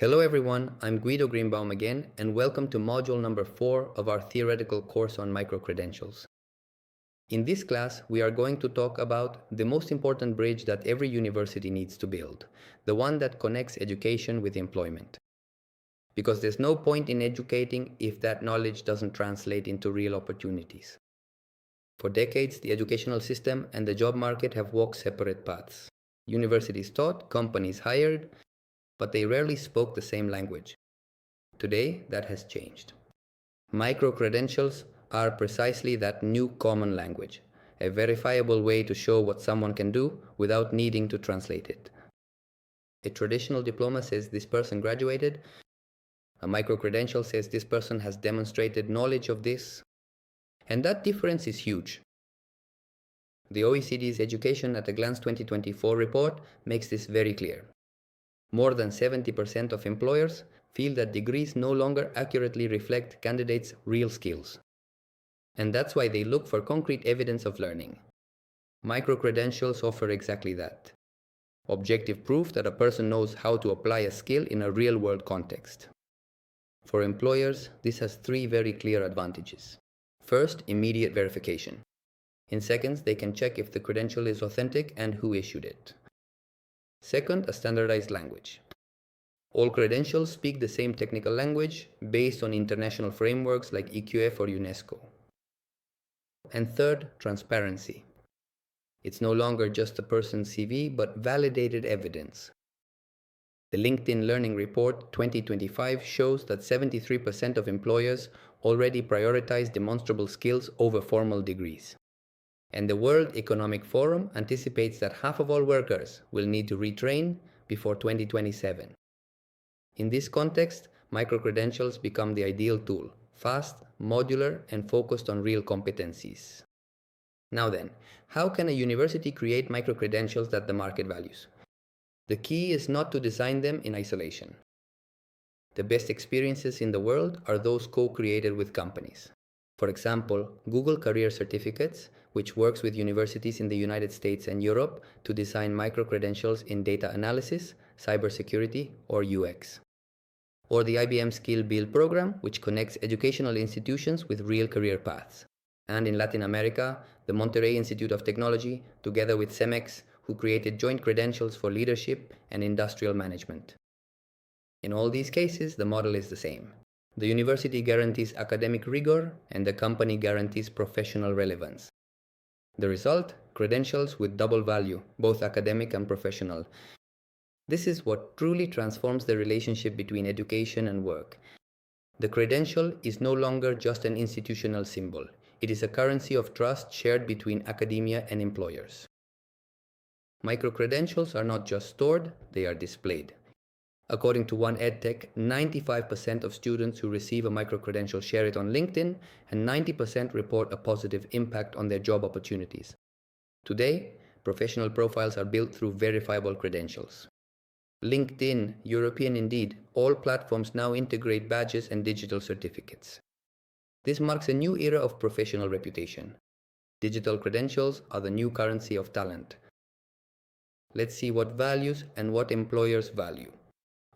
Hello everyone, I'm Guido Grinbaum again, and welcome to module number 4 of our theoretical course on microcredentials. In this class, we are going to talk about the most important bridge that every university needs to build, the one that connects education with employment. Because there's no point in educating if that knowledge doesn't translate into real opportunities. For decades, the educational system and the job market have walked separate paths. Universities taught, companies hired, but they rarely spoke the same language. Today, that has changed. Microcredentials are precisely that new common language, a verifiable way to show what someone can do without needing to translate it. A traditional diploma says this person graduated. A microcredential says this person has demonstrated knowledge of this. And that difference is huge. The OECD's Education at a Glance 2024 report makes this very clear. More than 70% of employers feel that degrees no longer accurately reflect candidates' real skills. And that's why they look for concrete evidence of learning. Microcredentials offer exactly that. Objective proof that a person knows how to apply a skill in a real-world context. For employers, this has three very clear advantages. First, immediate verification. In seconds, they can check if the credential is authentic and who issued it. Second, a standardized language. All credentials speak the same technical language based on international frameworks like EQF or UNESCO. And third, transparency. It's no longer just a person's CV, but validated evidence. The LinkedIn Learning Report 2025 shows that 73% of employers already prioritize demonstrable skills over formal degrees. And the World Economic Forum anticipates that half of all workers will need to retrain before 2027. In this context, microcredentials become the ideal tool, fast, modular, and focused on real competencies. Now then, how can a university create microcredentials that the market values? The key is not to design them in isolation. The best experiences in the world are those co-created with companies. For example, Google Career Certificates, which works with universities in the United States and Europe to design microcredentials in data analysis, cybersecurity, or UX. Or the IBM Skill Build program, which connects educational institutions with real career paths. And in Latin America, the Monterrey Institute of Technology, together with CEMEX, who created joint credentials for leadership and industrial management. In all these cases, the model is the same. The university guarantees academic rigor, and the company guarantees professional relevance. The result? Credentials with double value, both academic and professional. This is what truly transforms the relationship between education and work. The credential is no longer just an institutional symbol. It is a currency of trust shared between academia and employers. Microcredentials are not just stored, they are displayed. According to one EdTech, 95% of students who receive a microcredential share it on LinkedIn, and 90% report a positive impact on their job opportunities. Today, professional profiles are built through verifiable credentials. LinkedIn, European Indeed, all platforms now integrate badges and digital certificates. This marks a new era of professional reputation. Digital credentials are the new currency of talent. Let's see what values and what employers value.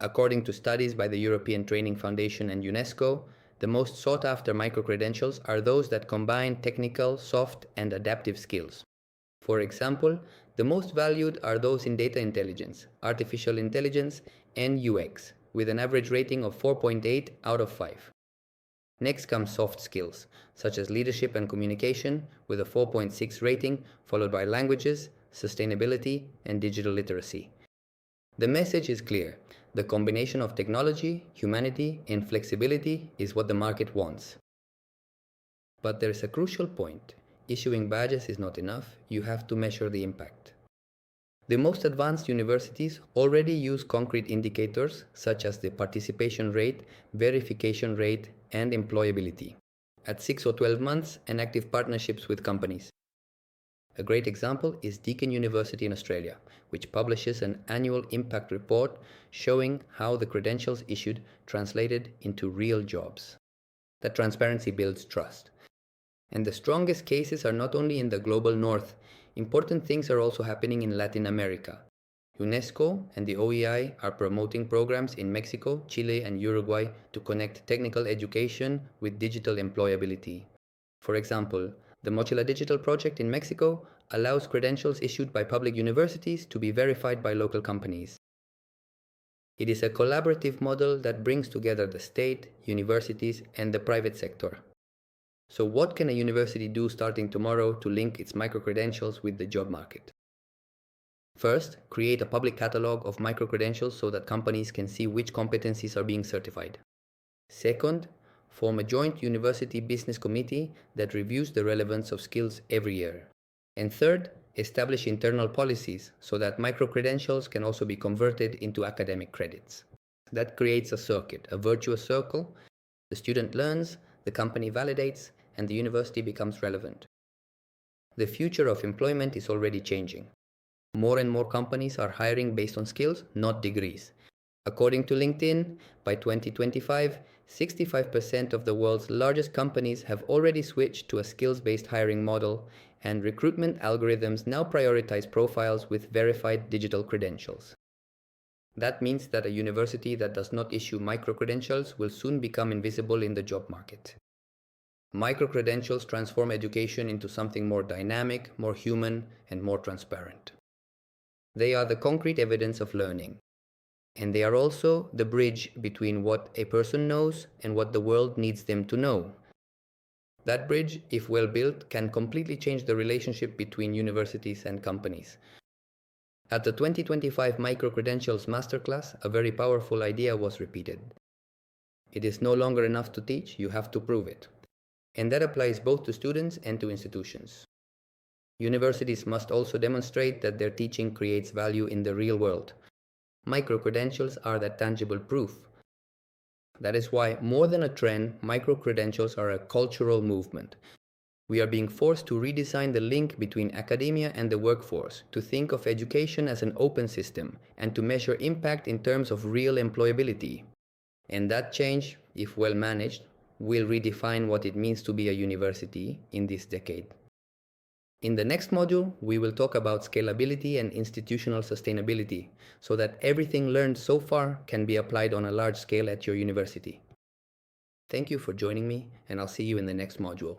According to studies by the European Training Foundation and UNESCO, the most sought-after microcredentials are those that combine technical, soft, and adaptive skills. For example, the most valued are those in data intelligence, artificial intelligence, and UX, with an average rating of 4.8 out of 5. Next comes soft skills, such as leadership and communication, with a 4.6 rating, followed by languages, sustainability, and digital literacy. The message is clear. The combination of technology, humanity, and flexibility is what the market wants. But there is a crucial point. Issuing badges is not enough. You have to measure the impact. The most advanced universities already use concrete indicators such as the participation rate, verification rate, and employability at 6 or 12 months and active partnerships with companies. A great example is Deakin University in Australia, which publishes an annual impact report showing how the credentials issued translated into real jobs. That transparency builds trust. And the strongest cases are not only in the global north. Important things are also happening in Latin America. UNESCO and the OEI are promoting programs in Mexico, Chile, and Uruguay to connect technical education with digital employability. For example, the Mochila Digital project in Mexico allows credentials issued by public universities to be verified by local companies. It is a collaborative model that brings together the state, universities, and the private sector. So what can a university do starting tomorrow to link its microcredentials with the job market? First, create a public catalog of microcredentials so that companies can see which competencies are being certified. Second, form a joint university business committee that reviews the relevance of skills every year. And third, establish internal policies so that microcredentials can also be converted into academic credits. That creates a circuit, a virtuous circle. The student learns, the company validates, and the university becomes relevant. The future of employment is already changing. More and more companies are hiring based on skills, not degrees. According to LinkedIn, by 2025, 65% of the world's largest companies have already switched to a skills-based hiring model, and recruitment algorithms now prioritize profiles with verified digital credentials. That means that a university that does not issue microcredentials will soon become invisible in the job market. Microcredentials transform education into something more dynamic, more human, and more transparent. They are the concrete evidence of learning. And they are also the bridge between what a person knows and what the world needs them to know. That bridge, if well built, can completely change the relationship between universities and companies. At the 2025 Microcredentials Masterclass, a very powerful idea was repeated. It is no longer enough to teach, you have to prove it. And that applies both to students and to institutions. Universities must also demonstrate that their teaching creates value in the real world. Microcredentials are that tangible proof. That is why, more than a trend, microcredentials are a cultural movement. We are being forced to redesign the link between academia and the workforce, to think of education as an open system, and to measure impact in terms of real employability. And that change, if well managed, will redefine what it means to be a university in this decade. In the next module, we will talk about scalability and institutional sustainability, so that everything learned so far can be applied on a large scale at your university. Thank you for joining me, and I'll see you in the next module.